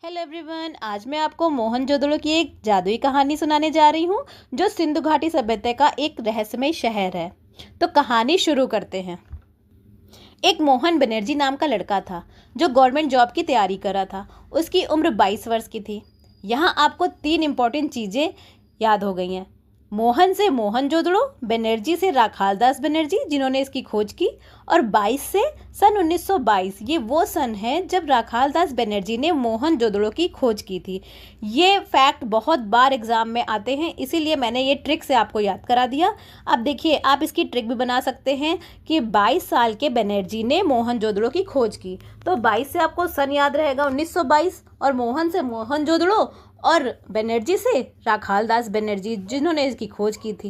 Hello everyone, आज मैं आपको मोहनजोदड़ो की एक जादुई कहानी सुनाने जा रही हूँ जो सिंधु घाटी सभ्यता का एक रहस्यमय शहर है। तो कहानी शुरू करते हैं। एक मोहन बनर्जी नाम का लड़का था जो गवर्नमेंट जॉब की तैयारी कर रहा था। उसकी उम्र 22 वर्ष की थी। यहाँ आपको 3 इम्पोर्टेंट चीज़ें याद हो गई हैं। मोहन से मोहनजोदड़ो, बनर्जी से राखालदास बनर्जी जिन्होंने इसकी खोज की, और 22 से सन 1922। ये वो सन है जब राखालदास बनर्जी ने मोहनजोदड़ो की खोज की थी। ये फैक्ट बहुत बार एग्जाम में आते हैं, इसीलिए मैंने ये ट्रिक से आपको याद करा दिया। अब देखिए, आप इसकी ट्रिक भी बना सकते हैं कि 22 साल के बनर्जी ने मोहनजोदड़ो की खोज की। तो 22 से आपको सन याद रहेगा 1922, और मोहन से मोहनजोदड़ो, और बनर्जी से राखालदास बनर्जी जिन्होंने इसकी खोज की थी।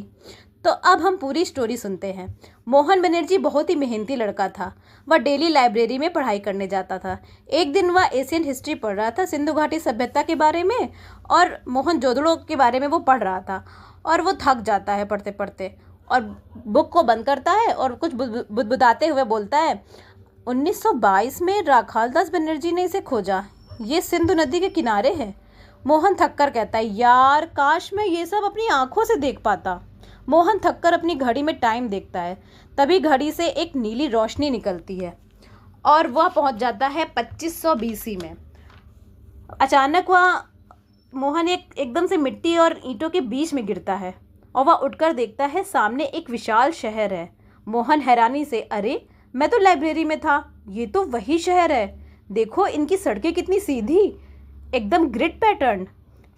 तो अब हम पूरी स्टोरी सुनते हैं। मोहन बनर्जी बहुत ही मेहनती लड़का था। वह डेली लाइब्रेरी में पढ़ाई करने जाता था। एक दिन वह एशियन हिस्ट्री पढ़ रहा था, सिंधु घाटी सभ्यता के बारे में, और मोहनजोदड़ो के बारे में वो पढ़ रहा था। और वो थक जाता है पढ़ते पढ़ते, और बुक को बंद करता है और कुछ बुदबुदाते हुए बोलता है, 1922 में राखालदास बनर्जी ने इसे खोजा। ये सिंधु नदी के किनारे है। मोहन थककर कहता है, यार काश मैं ये सब अपनी आंखों से देख पाता। मोहन थककर अपनी घड़ी में टाइम देखता है। तभी घड़ी से एक नीली रोशनी निकलती है और वह पहुंच जाता है 2500 BC में। अचानक वह मोहन एकदम से मिट्टी और ईंटों के बीच में गिरता है और वह उठकर देखता है सामने एक विशाल शहर है। मोहन हैरानी से, अरे मैं तो लाइब्रेरी में था, ये तो वही शहर है। देखो इनकी सड़कें कितनी सीधी, एकदम ग्रिड पैटर्न।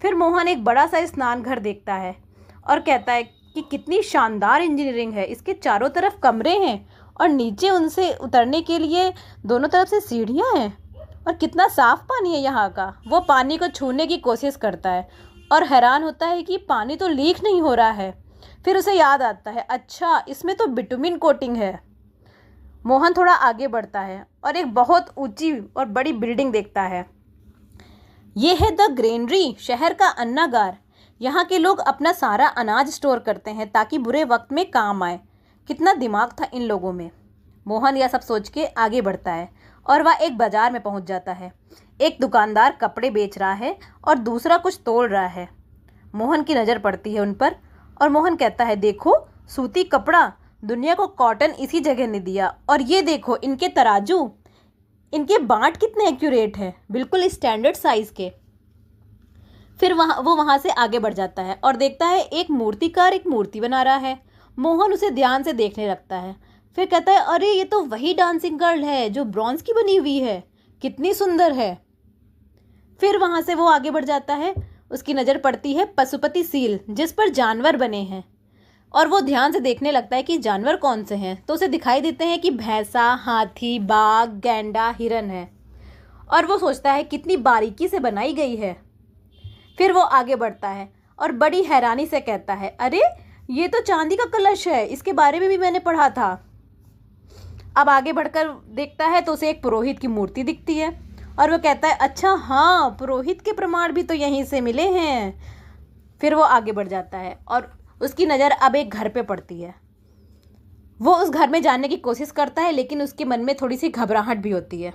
फिर मोहन एक बड़ा सा स्नान घर देखता है और कहता है कि कितनी शानदार इंजीनियरिंग है। इसके चारों तरफ कमरे हैं और नीचे उनसे उतरने के लिए दोनों तरफ से सीढ़ियां हैं, और कितना साफ पानी है यहाँ का। वो पानी को छूने की कोशिश करता है और हैरान होता है कि पानी तो लीक नहीं हो रहा है। फिर उसे याद आता है, अच्छा इसमें तो बिटुमिन कोटिंग है। मोहन थोड़ा आगे बढ़ता है और एक बहुत ऊंची और बड़ी बिल्डिंग देखता है। ये है द ग्रेनरी, शहर का अन्नागार। यहाँ के लोग अपना सारा अनाज स्टोर करते हैं ताकि बुरे वक्त में काम आए। कितना दिमाग था इन लोगों में। मोहन यह सब सोच के आगे बढ़ता है और वह एक बाजार में पहुँच जाता है। एक दुकानदार कपड़े बेच रहा है और दूसरा कुछ तोल रहा है। मोहन की नज़र पड़ती है उन पर और मोहन कहता है, देखो सूती कपड़ा, दुनिया को कॉटन इसी जगह ने दिया। और ये देखो इनके तराजू, इनके बाट कितने एक्यूरेट हैं, बिल्कुल स्टैंडर्ड साइज के। फिर वो वहाँ से आगे बढ़ जाता है और देखता है एक मूर्तिकार एक मूर्ति बना रहा है। मोहन उसे ध्यान से देखने लगता है। फिर कहता है, अरे ये तो वही डांसिंग गर्ल है जो ब्रॉन्ज की बनी हुई है, कितनी सुंदर है। फिर वहाँ से वो आगे बढ़ जाता है। उसकी नज़र पड़ती है पशुपति सील जिस पर जानवर बने हैं, और वो ध्यान से देखने लगता है कि जानवर कौन से हैं। तो उसे दिखाई देते हैं कि भैंसा, हाथी, बाघ, गैंडा, हिरन है, और वो सोचता है कितनी बारीकी से बनाई गई है। फिर वो आगे बढ़ता है और बड़ी हैरानी से कहता है, अरे ये तो चांदी का कलश है, इसके बारे में भी मैंने पढ़ा था। अब आगे बढ़कर देखता है तो उसे एक पुरोहित की मूर्ति दिखती है और वो कहता है, अच्छा हाँ, पुरोहित के प्रमाण भी तो यहीं से मिले हैं। फिर वो आगे बढ़ जाता है और उसकी नज़र अब एक घर पे पड़ती है। वो उस घर में जाने की कोशिश करता है, लेकिन उसके मन में थोड़ी सी घबराहट भी होती है।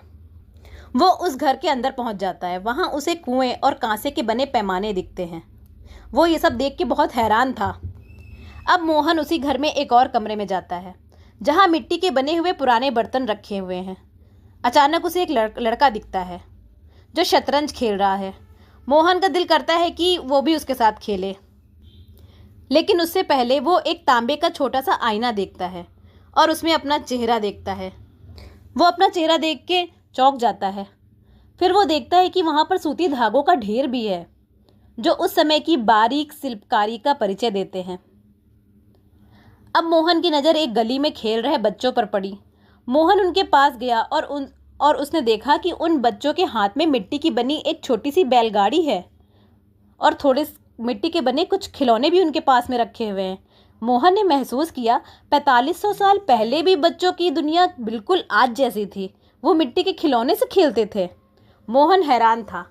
वो उस घर के अंदर पहुंच जाता है। वहाँ उसे कुएं और कांसे के बने पैमाने दिखते हैं। वो ये सब देख के बहुत हैरान था। अब मोहन उसी घर में एक और कमरे में जाता है जहाँ मिट्टी के बने हुए पुराने बर्तन रखे हुए हैं। अचानक उसे एक लड़का दिखता है जो शतरंज खेल रहा है। मोहन का दिल करता है कि वो भी उसके साथ खेले, लेकिन उससे पहले वो एक तांबे का छोटा सा आईना देखता है और उसमें अपना चेहरा देखता है। वो अपना चेहरा देख के चौंक जाता है। फिर वो देखता है कि वहाँ पर सूती धागों का ढेर भी है जो उस समय की बारीक शिल्पकारी का परिचय देते हैं। अब मोहन की नज़र एक गली में खेल रहे बच्चों पर पड़ी। मोहन उनके पास गया और उसने देखा कि उन बच्चों के हाथ में मिट्टी की बनी एक छोटी सी बैलगाड़ी है और थोड़े मिट्टी के बने कुछ खिलौने भी उनके पास में रखे हुए हैं। मोहन ने महसूस किया 4500 साल पहले भी बच्चों की दुनिया बिल्कुल आज जैसी थी। वो मिट्टी के खिलौने से खेलते थे। मोहन हैरान था।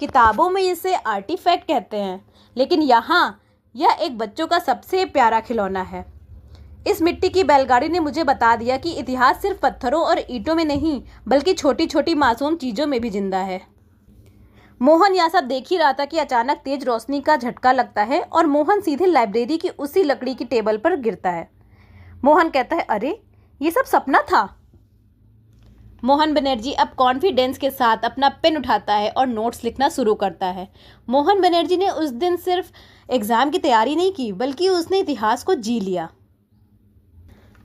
किताबों में इसे आर्टिफैक्ट कहते हैं, लेकिन यहाँ यह एक बच्चों का सबसे प्यारा खिलौना है। इस मिट्टी की बैलगाड़ी ने मुझे बता दिया कि इतिहास सिर्फ पत्थरों और ईंटों में नहीं, बल्कि छोटी छोटी मासूम चीज़ों में भी जिंदा है। मोहन यह सब देख ही रहा था कि अचानक तेज रोशनी का झटका लगता है और मोहन सीधे लाइब्रेरी की उसी लकड़ी की टेबल पर गिरता है। मोहन कहता है, अरे ये सब सपना था। मोहन बनर्जी अब कॉन्फिडेंस के साथ अपना पेन उठाता है और नोट्स लिखना शुरू करता है। मोहन बनर्जी ने उस दिन सिर्फ एग्ज़ाम की तैयारी नहीं की, बल्कि उसने इतिहास को जी लिया।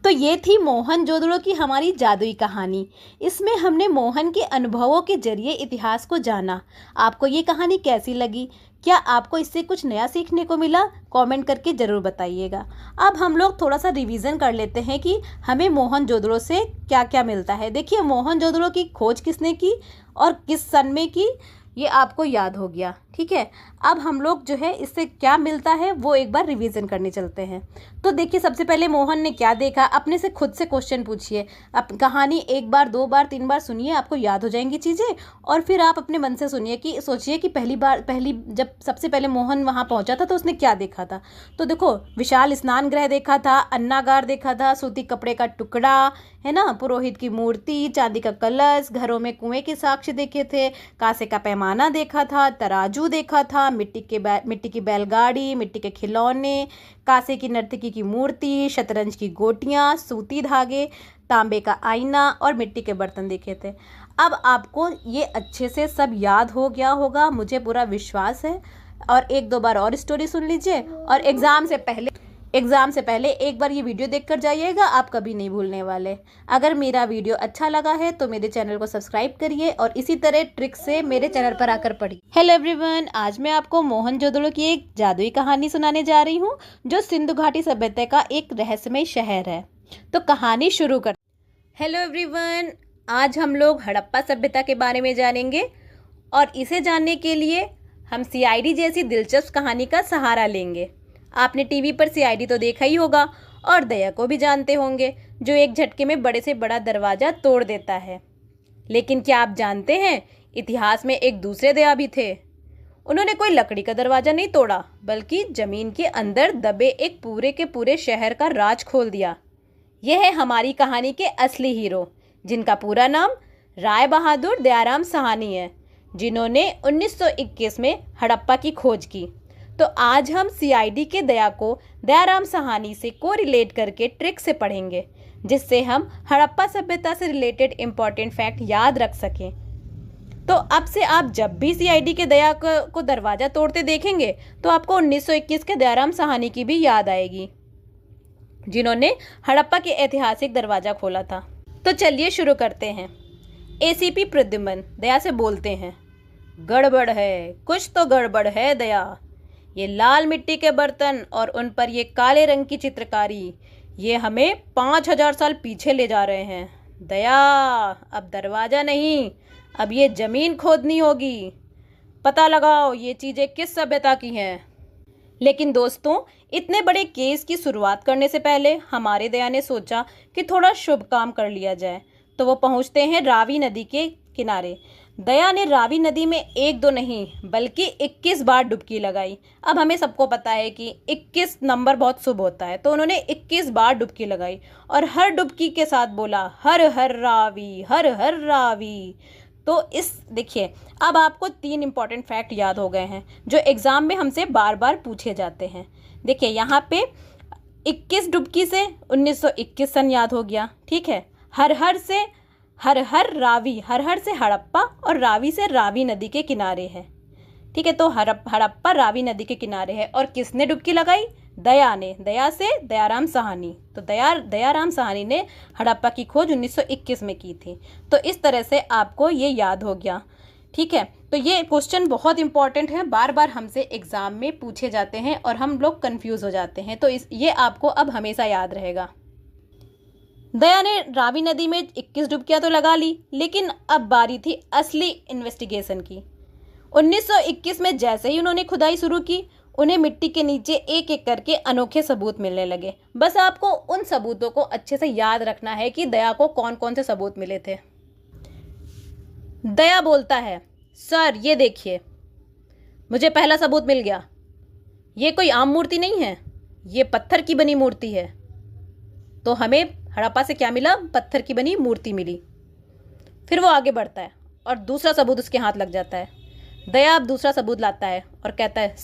तो ये थी मोहनजोदड़ो की हमारी जादुई कहानी। इसमें हमने मोहन के अनुभवों के जरिए इतिहास को जाना। आपको ये कहानी कैसी लगी? क्या आपको इससे कुछ नया सीखने को मिला? कमेंट करके ज़रूर बताइएगा। अब हम लोग थोड़ा सा रिवीजन कर लेते हैं कि हमें मोहनजोदड़ो से क्या क्या मिलता है। देखिए, मोहनजोदड़ो की खोज किसने की और किस सन में की, ये आपको याद हो गया। ठीक है, अब हम लोग जो है इससे क्या मिलता है वो एक बार रिवीजन करने चलते हैं। तो देखिए, सबसे पहले मोहन ने क्या देखा, अपने से खुद से क्वेश्चन पूछिए। अब कहानी एक बार, दो बार, तीन बार सुनिए, आपको याद हो जाएंगी चीज़ें। और फिर आप अपने मन से सुनिए कि सोचिए कि पहली जब सबसे पहले मोहन वहाँ पहुँचा था तो उसने क्या देखा था। तो देखो, विशाल स्नान गृह देखा था, अन्नागार देखा था, सूती कपड़े का टुकड़ा, है ना, पुरोहित की मूर्ति, चांदी का कलश, घरों में कुएं के साक्ष्य देखे थे, कांसे का पैमाना देखा था, तराजू देखा था, मिट्टी की बैलगाड़ी, मिट्टी के खिलौने, कांसे की नर्तकी की मूर्ति, शतरंज की गोटियां, सूती धागे, तांबे का आईना और मिट्टी के बर्तन देखे थे। अब आपको ये अच्छे से सब याद हो गया होगा, मुझे पूरा विश्वास है। और एक दो बार और स्टोरी सुन लीजिए और एग्ज़ाम से पहले एक बार ये वीडियो देखकर जाइएगा, आप कभी नहीं भूलने वाले। अगर मेरा वीडियो अच्छा लगा है तो मेरे चैनल को सब्सक्राइब करिए और इसी तरह ट्रिक से मेरे चैनल पर आकर पढ़िए। हेलो एवरीवन, आज मैं आपको मोहनजोदड़ो की एक जादुई कहानी सुनाने जा रही हूँ जो सिंधु घाटी सभ्यता का एक रहस्यमय शहर है। तो कहानी शुरू कर। हेलो एवरीवन, आज हम लोग हड़प्पा सभ्यता के बारे में जानेंगे और इसे जानने के लिए हम सीआईडी जैसी दिलचस्प कहानी का सहारा लेंगे। आपने टीवी पर सीआईडी तो देखा ही होगा और दया को भी जानते होंगे, जो एक झटके में बड़े से बड़ा दरवाज़ा तोड़ देता है। लेकिन क्या आप जानते हैं, इतिहास में एक दूसरे दया भी थे। उन्होंने कोई लकड़ी का दरवाज़ा नहीं तोड़ा, बल्कि ज़मीन के अंदर दबे एक पूरे के पूरे शहर का राज खोल दिया। यह है हमारी कहानी के असली हीरो, जिनका पूरा नाम राय बहादुर दयाराम साहनी है, जिन्होंने 1921 में हड़प्पा की खोज की। तो आज हम सीआईडी के दया को दयाराम साहनी से कोरिलेट करके ट्रिक से पढ़ेंगे, जिससे हम हड़प्पा सभ्यता से रिलेटेड इम्पॉर्टेंट फैक्ट याद रख सकें। तो अब से आप जब भी सीआईडी के दया को दरवाज़ा तोड़ते देखेंगे तो आपको 1921 के दयाराम साहनी की भी याद आएगी, जिन्होंने हड़प्पा के ऐतिहासिक दरवाज़ा खोला था। तो चलिए शुरू करते हैं। एसीपी प्रद्युमन दया से बोलते हैं, गड़बड़ है, कुछ तो गड़बड़ है दया। ये लाल मिट्टी के बर्तन और उन पर ये काले रंग की चित्रकारी, ये हमें 5000 साल पीछे ले जा रहे हैं। दया, अब दरवाज़ा नहीं, अब ये ज़मीन खोदनी होगी। पता लगाओ ये चीज़ें किस सभ्यता की हैं। लेकिन दोस्तों, इतने बड़े केस की शुरुआत करने से पहले हमारे दया ने सोचा कि थोड़ा शुभ काम कर लिया जाए। तो वो पहुंचते हैं रावी नदी के किनारे। दया ने रावी नदी में एक दो नहीं बल्कि 21 बार डुबकी लगाई। अब हमें सबको पता है कि 21 नंबर बहुत शुभ होता है, तो उन्होंने 21 बार डुबकी लगाई और हर डुबकी के साथ बोला, हर हर रावी, हर हर रावी। तो इस देखिए, अब आपको 3 इंपॉर्टेंट फैक्ट याद हो गए हैं जो एग्ज़ाम में हमसे बार बार पूछे जाते हैं। देखिए, यहाँ पे 21 डुबकी से 1921 सन याद हो गया। ठीक है, हर हर से हर हर रावी, हर हर से हड़प्पा और रावी से रावी नदी के किनारे है। ठीक है, तो हड़प्पा रावी नदी के किनारे है। और किसने डुबकी लगाई? दया ने। दया से दयाराम साहनी। तो दयाराम साहनी ने हड़प्पा की खोज 1921 में की थी। तो इस तरह से आपको ये याद हो गया। ठीक है, तो ये क्वेश्चन बहुत इंपॉर्टेंट है, बार बार हमसे एग्ज़ाम में पूछे जाते हैं और हम लोग कंफ्यूज हो जाते हैं। तो ये आपको अब हमेशा याद रहेगा। दया ने रावी नदी में 21 डुबकियां तो लगा ली, लेकिन अब बारी थी असली इन्वेस्टिगेशन की। 1921 में जैसे ही उन्होंने खुदाई शुरू की, उन्हें मिट्टी के नीचे एक एक करके अनोखे सबूत मिलने लगे। बस आपको उन सबूतों को अच्छे से याद रखना है कि दया को कौन कौन से सबूत मिले थे। दया बोलता है, सर ये देखिए, मुझे पहला सबूत मिल गया। ये कोई आम मूर्ति नहीं है, ये पत्थर की बनी मूर्ति है। तो हमें हड़प्पा से क्या मिला? पत्थर की बनी मूर्ति मिली। फिर वो आगे बढ़ता है और दूसरा सबूत उसके हाथ लग जाता है। दया अब दूसरा सबूत लाता है और कहता है,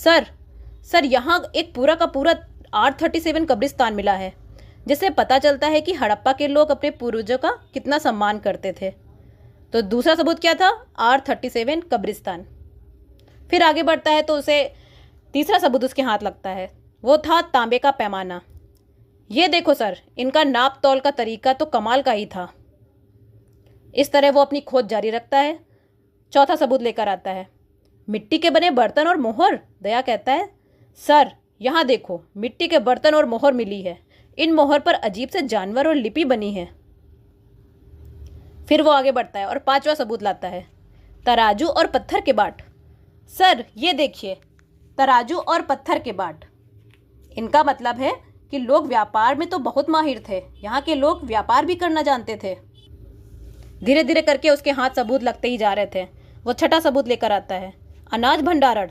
सर यहाँ एक पूरा का पूरा R37 कब्रिस्तान मिला है, जिससे पता चलता है कि हड़प्पा के लोग अपने पूर्वजों का कितना सम्मान करते थे। तो दूसरा सबूत क्या था? R37 कब्रिस्तान। फिर आगे बढ़ता है तो उसे तीसरा सबूत उसके हाथ लगता है, वो था तांबे का पैमाना। ये देखो सर, इनका नाप तौल का तरीका तो कमाल का ही था। इस तरह वो अपनी खोज जारी रखता है। चौथा सबूत लेकर आता है, मिट्टी के बने बर्तन और मोहर। दया कहता है, सर यहाँ देखो, मिट्टी के बर्तन और मोहर मिली है। इन मोहर पर अजीब से जानवर और लिपि बनी है। फिर वो आगे बढ़ता है और पांचवा सबूत लाता है, तराजू और पत्थर के बाट। सर ये देखिए, तराजू और पत्थर के बाट। इनका मतलब है कि लोग व्यापार में तो बहुत माहिर थे। यहाँ के लोग व्यापार भी करना जानते थे। धीरे धीरे करके उसके हाथ सबूत लगते ही जा रहे थे। वो छठा सबूत लेकर आता है, अनाज भंडारण।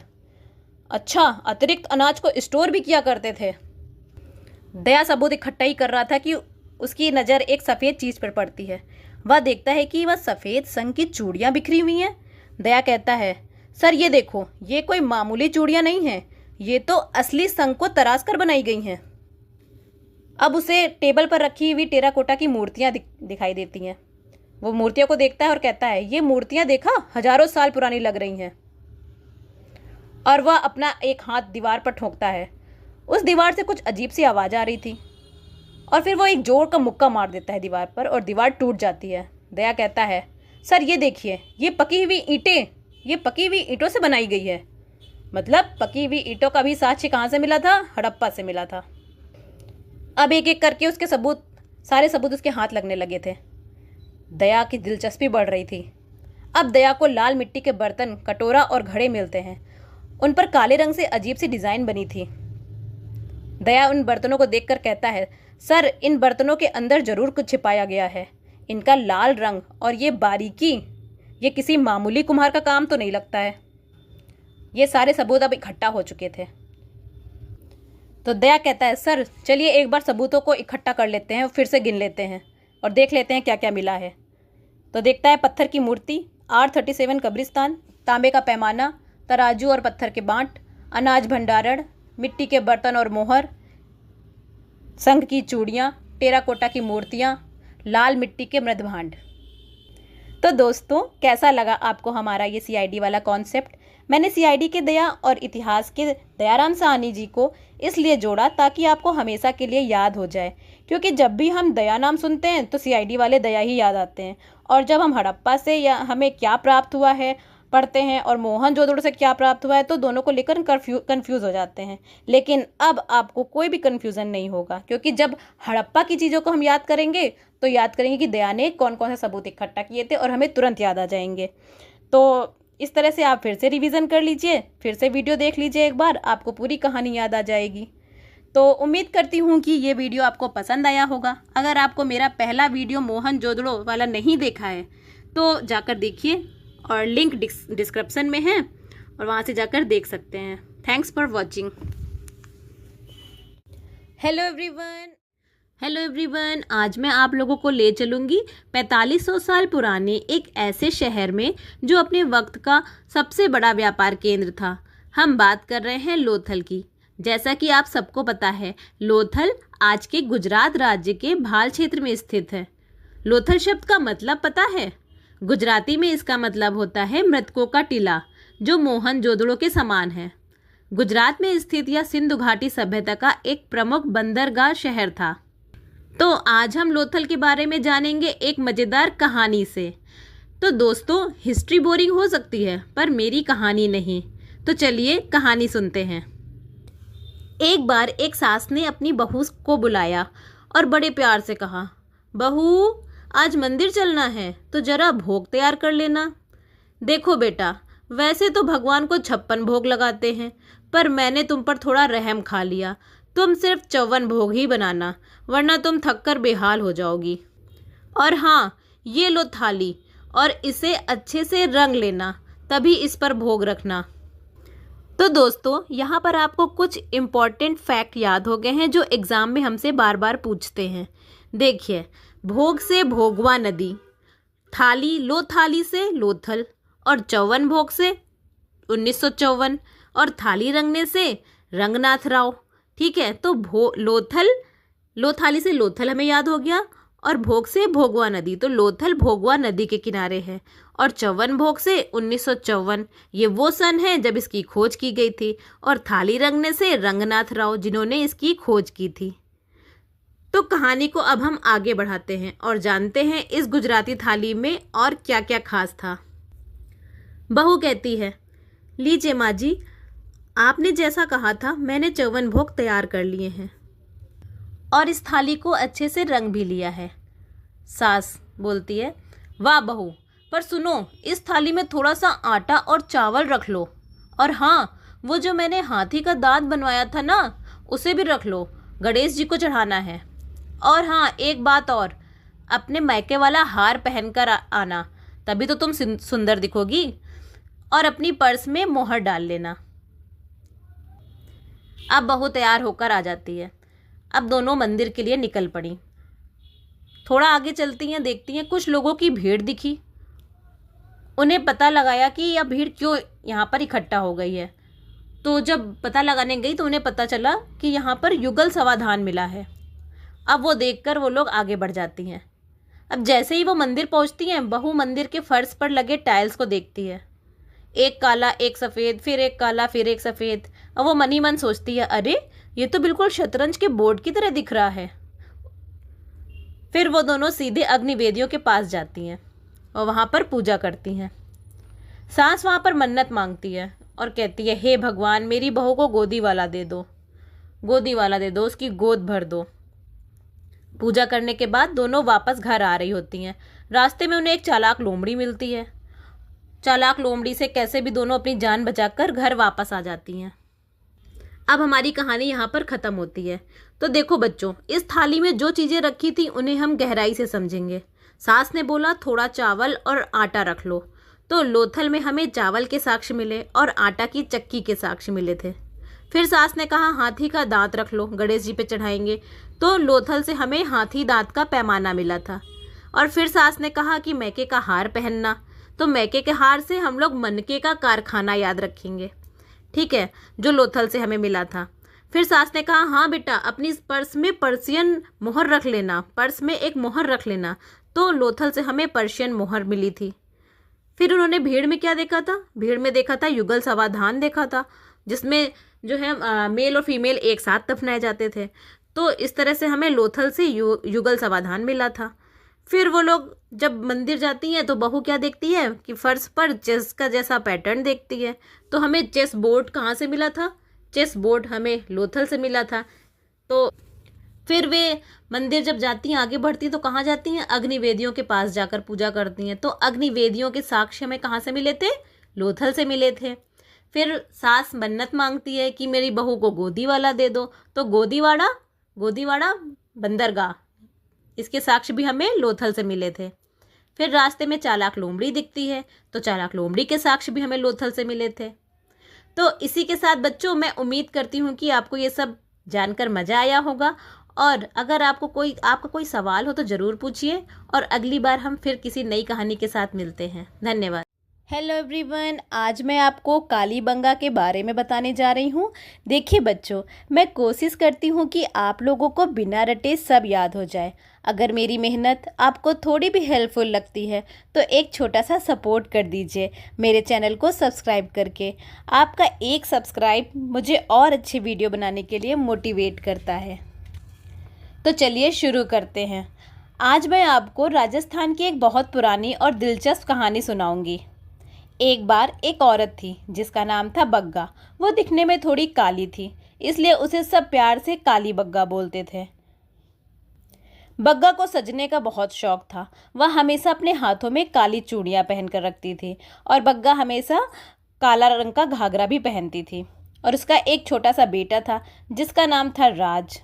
अच्छा, अतिरिक्त अनाज को स्टोर भी किया करते थे। दया सबूत इकट्ठा ही कर रहा था कि उसकी नज़र एक सफ़ेद चीज़ पर पड़ती है। वह देखता है कि वह सफ़ेद संग की चूड़ियाँ बिखरी हुई हैं। दया कहता है, सर ये देखो, ये कोई मामूली चूड़ियाँ नहीं हैं, ये तो असली संग को तराश कर बनाई गई हैं। अब उसे टेबल पर रखी हुई टेराकोटा की मूर्तियाँ दिखाई देती हैं। वो मूर्तियों को देखता है और कहता है, ये मूर्तियाँ देखा, हजारों साल पुरानी लग रही हैं। और वह अपना एक हाथ दीवार पर ठोकता है। उस दीवार से कुछ अजीब सी आवाज़ आ रही थी और फिर वो एक जोर का मुक्का मार देता है दीवार पर और दीवार टूट जाती है। दया कहता है, सर ये देखिए, ये पकी हुई ईंटों से बनाई गई है। मतलब पकी हुई ईंटों का भी साक्ष्य कहाँ से मिला था? हड़प्पा से मिला था। अब एक एक करके उसके सारे सबूत उसके हाथ लगने लगे थे। दया की दिलचस्पी बढ़ रही थी। अब दया को लाल मिट्टी के बर्तन, कटोरा और घड़े मिलते हैं। उन पर काले रंग से अजीब सी डिज़ाइन बनी थी। दया उन बर्तनों को देखकर कहता है, सर इन बर्तनों के अंदर जरूर कुछ छिपाया गया है। इनका लाल रंग और ये बारीकी, ये किसी मामूली कुम्हार का काम तो नहीं लगता है। ये सारे सबूत अब इकट्ठा हो चुके थे। तो दया कहता है, सर चलिए एक बार सबूतों को इकट्ठा कर लेते हैं और फिर से गिन लेते हैं और देख लेते हैं क्या क्या मिला है। तो देखता है, पत्थर की मूर्ति, R37 कब्रिस्तान, तांबे का पैमाना, तराजू और पत्थर के बांट, अनाज भंडारण, मिट्टी के बर्तन और मोहर, संग की चूड़ियाँ, टेराकोटा की मूर्तियाँ, लाल मिट्टी के मृदभांड। तो दोस्तों, कैसा लगा आपको हमारा ये CID वाला कॉन्सेप्ट? मैंने CID के दया और इतिहास के दयाराम साहनी जी को इसलिए जोड़ा ताकि आपको हमेशा के लिए याद हो जाए, क्योंकि जब भी हम दया नाम सुनते हैं तो CID वाले दया ही याद आते हैं। और जब हम हड़प्पा से या हमें क्या प्राप्त हुआ है पढ़ते हैं और मोहनजोदड़ो से क्या प्राप्त हुआ है तो दोनों को लेकर कन्फ्यूज़ हो जाते हैं। लेकिन अब आपको कोई भी कन्फ्यूज़न नहीं होगा, क्योंकि जब हड़प्पा की चीज़ों को हम याद करेंगे तो याद करेंगे कि दया ने कौन कौन से सबूत इकट्ठा किए थे और हमें तुरंत याद आ जाएंगे। तो इस तरह से आप फिर से रिवीजन कर लीजिए, फिर से वीडियो देख लीजिए एक बार, आपको पूरी कहानी याद आ जाएगी। तो उम्मीद करती हूँ कि ये वीडियो आपको पसंद आया होगा। अगर आपको मेरा पहला वीडियो मोहनजोदड़ो वाला नहीं देखा है तो जाकर देखिए और लिंक डिस्क्रिप्शन में है और वहाँ से जाकर देख सकते हैं। Thanks for watching. Hello everyone, आज मैं आप लोगों को ले चलूँगी 4500 साल पुराने एक ऐसे शहर में जो अपने वक्त का सबसे बड़ा व्यापार केंद्र था। हम बात कर रहे हैं लोथल की। जैसा कि आप सबको पता है, लोथल आज के गुजरात राज्य के भाल क्षेत्र में स्थित है। लोथल शब्द का मतलब पता है? गुजराती में इसका मतलब होता है मृतकों का टीला, जो मोहनजोदड़ो के समान है। गुजरात में स्थित यह सिंधु घाटी सभ्यता का एक प्रमुख बंदरगाह शहर था। तो आज हम लोथल के बारे में जानेंगे एक मज़ेदार कहानी से। तो दोस्तों, हिस्ट्री बोरिंग हो सकती है पर मेरी कहानी नहीं। तो चलिए कहानी सुनते हैं। एक बार एक सास ने अपनी बहू को बुलाया और बड़े प्यार से कहा, बहू आज मंदिर चलना है तो जरा भोग तैयार कर लेना। देखो बेटा, वैसे तो भगवान को 56 भोग लगाते हैं, पर मैंने तुम पर थोड़ा रहम खा लिया। तुम सिर्फ 54 भोग ही बनाना, वरना तुम थक कर बेहाल हो जाओगी। और हाँ, ये लो थाली और इसे अच्छे से रंग लेना, तभी इस पर भोग रखना। तो दोस्तों, यहाँ पर आपको कुछ इम्पॉर्टेंट फैक्ट याद हो गए हैं जो एग्ज़ाम में हमसे बार बार पूछते हैं। देखिए, भोग से भोगवा नदी, थाली लो थाली से लोथल और 54 भोग से 1954। और थाली रंगने से रंगनाथ राव। ठीक है, तो लोथाली से लोथल हमें याद हो गया, और भोग से भोगवा नदी, तो लोथल भोगवा नदी के किनारे है। और चौवन भोग से 1954, ये वो सन है जब इसकी खोज की गई थी। और थाली रंगने से रंगनाथ राव, जिन्होंने इसकी खोज की थी। तो कहानी को अब हम आगे बढ़ाते हैं और जानते हैं इस गुजराती थाली में और क्या क्या खास था। बहू कहती है, लीजिए माँ जी, आपने जैसा कहा था मैंने 54 भोग तैयार कर लिए हैं और इस थाली को अच्छे से रंग भी लिया है। सास बोलती है, वाह बहू, पर सुनो, इस थाली में थोड़ा सा आटा और चावल रख लो। और हाँ, वो जो मैंने हाथी का दांत बनवाया था ना, उसे भी रख लो, गणेश जी को चढ़ाना है। और हाँ, एक बात और, अपने मायके वाला हार पहनकर आना, तभी तो तुम सुंदर दिखोगी। और अपनी पर्स में मोहर डाल लेना। अब बहू तैयार होकर आ जाती है। अब दोनों मंदिर के लिए निकल पड़ी। थोड़ा आगे चलती हैं, देखती हैं कुछ लोगों की भीड़ दिखी। उन्हें पता लगाया कि यह भीड़ क्यों यहाँ पर इकट्ठा हो गई है। तो जब पता लगाने गई तो उन्हें पता चला कि यहाँ पर युगल समाधान मिला है। अब वो देखकर वो लोग आगे बढ़ जाती हैं। अब जैसे ही वो मंदिर पहुँचती हैं, बहू मंदिर के फर्श पर लगे टाइल्स को देखती है। एक काला, एक सफ़ेद, फिर एक काला, फिर एक सफ़ेद। अब वो मन ही मन सोचती है, अरे ये तो बिल्कुल शतरंज के बोर्ड की तरह दिख रहा है। फिर वो दोनों सीधे अग्निवेदियों के पास जाती हैं और वहाँ पर पूजा करती हैं। सास वहाँ पर मन्नत मांगती है और कहती है, हे भगवान, मेरी बहू को गोदी वाला दे दो, गोदी वाला दे दो, उसकी गोद भर दो। पूजा करने के बाद दोनों वापस घर आ रही होती हैं। रास्ते में उन्हें एक चालाक लोमड़ी मिलती है। चालाक लोमड़ी से कैसे भी दोनों अपनी जान बचाकर घर वापस आ जाती हैं। अब हमारी कहानी यहाँ पर ख़त्म होती है। तो देखो बच्चों, इस थाली में जो चीज़ें रखी थी उन्हें हम गहराई से समझेंगे। सास ने बोला थोड़ा चावल और आटा रख लो, तो लोथल में हमें चावल के साक्ष्य मिले और आटा की चक्की के साक्ष्य मिले थे। फिर सास ने कहा हाथी का दांत रख लो, गणेश जी पे चढ़ाएंगे, तो लोथल से हमें हाथी दांत का पैमाना मिला था। और फिर सास ने कहा कि मैके का हार पहनना, तो मैके के हार से हम लोग मनके का कारखाना याद रखेंगे। ठीक है, जो लोथल से हमें मिला था। फिर सास ने कहा, हाँ बेटा, अपनी पर्स में पर्शियन मोहर रख लेना, पर्स में एक मोहर रख लेना, तो लोथल से हमें पर्शियन मोहर मिली थी। फिर उन्होंने भीड़ में क्या देखा था? भीड़ में देखा था युगल समाधान देखा था, जिसमें जो है मेल और फीमेल एक साथ दफनाए जाते थे। तो इस तरह से हमें लोथल से युगल समाधान मिला था। फिर वो लोग जब मंदिर जाती हैं तो बहू क्या देखती है कि फर्श पर चेस का जैसा पैटर्न देखती है। तो हमें चेस बोर्ड कहाँ से मिला था? चेस बोर्ड हमें लोथल से मिला था। तो फिर वे मंदिर जब जाती हैं, आगे बढ़ती हैं, तो कहाँ जाती हैं? अग्निवेदियों के पास जाकर पूजा करती हैं। तो अग्निवेदियों के साक्ष्य हमें कहाँ से मिले थे? लोथल से मिले थे। फिर सास मन्नत मांगती है कि मेरी बहू को गोदी वाला दे दो, तो गोदीवाड़ा बंदरगाह, इसके साक्ष्य भी हमें लोथल से मिले थे। फिर रास्ते में चालाक लोमड़ी दिखती है, तो चालाक लोमड़ी के साक्ष्य भी हमें लोथल से मिले थे। तो इसी के साथ बच्चों, मैं उम्मीद करती हूँ कि आपको ये सब जानकर मज़ा आया होगा। और अगर आपका कोई सवाल हो तो ज़रूर पूछिए, और अगली बार हम फिर किसी नई कहानी के साथ मिलते हैं। धन्यवाद। हेलो एवरीवन, आज मैं आपको कालीबंगा के बारे में बताने जा रही हूँ। देखिए बच्चों, मैं कोशिश करती हूँ कि आप लोगों को बिना रटे सब याद हो जाए। अगर मेरी मेहनत आपको थोड़ी भी हेल्पफुल लगती है तो एक छोटा सा सपोर्ट कर दीजिए मेरे चैनल को सब्सक्राइब करके। आपका एक सब्सक्राइब मुझे और अच्छी वीडियो बनाने के लिए मोटिवेट करता है। तो चलिए शुरू करते हैं। आज मैं आपको राजस्थान की एक बहुत पुरानी और दिलचस्प कहानी सुनाऊंगी। एक बार एक औरत थी जिसका नाम था बग्गा। वो दिखने में थोड़ी काली थी, इसलिए उसे सब प्यार से काली बग्गा बोलते थे। बग्गा को सजने का बहुत शौक था। वह हमेशा अपने हाथों में काली चूड़ियाँ पहनकर रखती थी और बग्गा हमेशा काला रंग का घाघरा भी पहनती थी। और उसका एक छोटा सा बेटा था जिसका नाम था राज।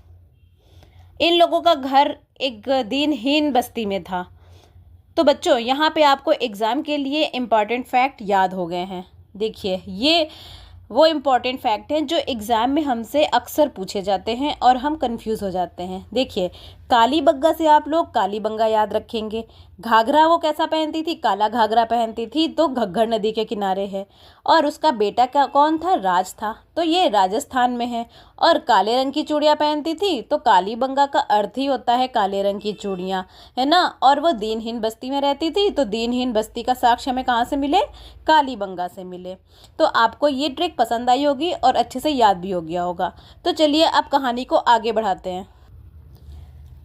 इन लोगों का घर एक दीनहीन बस्ती में था। तो बच्चों, यहाँ पे आपको एग्ज़ाम के लिए इम्पॉर्टेंट फैक्ट याद हो गए हैं। देखिए, ये वो इम्पॉर्टेंट फैक्ट हैं जो एग्ज़ाम में हमसे अक्सर पूछे जाते हैं और हम कंफ्यूज हो जाते हैं। देखिए, काली बग्गा से आप लोग कालीबंगा याद रखेंगे, घाघरा वो कैसा पहनती थी, काला घाघरा पहनती थी, तो घग्गर नदी के किनारे है। और उसका बेटा क्या कौन था, राज था, तो ये राजस्थान में है। और काले रंग की चूड़ियाँ पहनती थी, तो कालीबंगा का अर्थ ही होता है काले रंग की चूड़ियाँ, है ना। और वो दीनहीन बस्ती में रहती थी, तो दीनहीन बस्ती का साक्ष्य हमें कहाँ से मिले, कालीबंगा से मिले। तो आपको ये ट्रिक पसंद आई होगी और अच्छे से याद भी हो गया होगा। तो चलिए अब कहानी को आगे बढ़ाते हैं।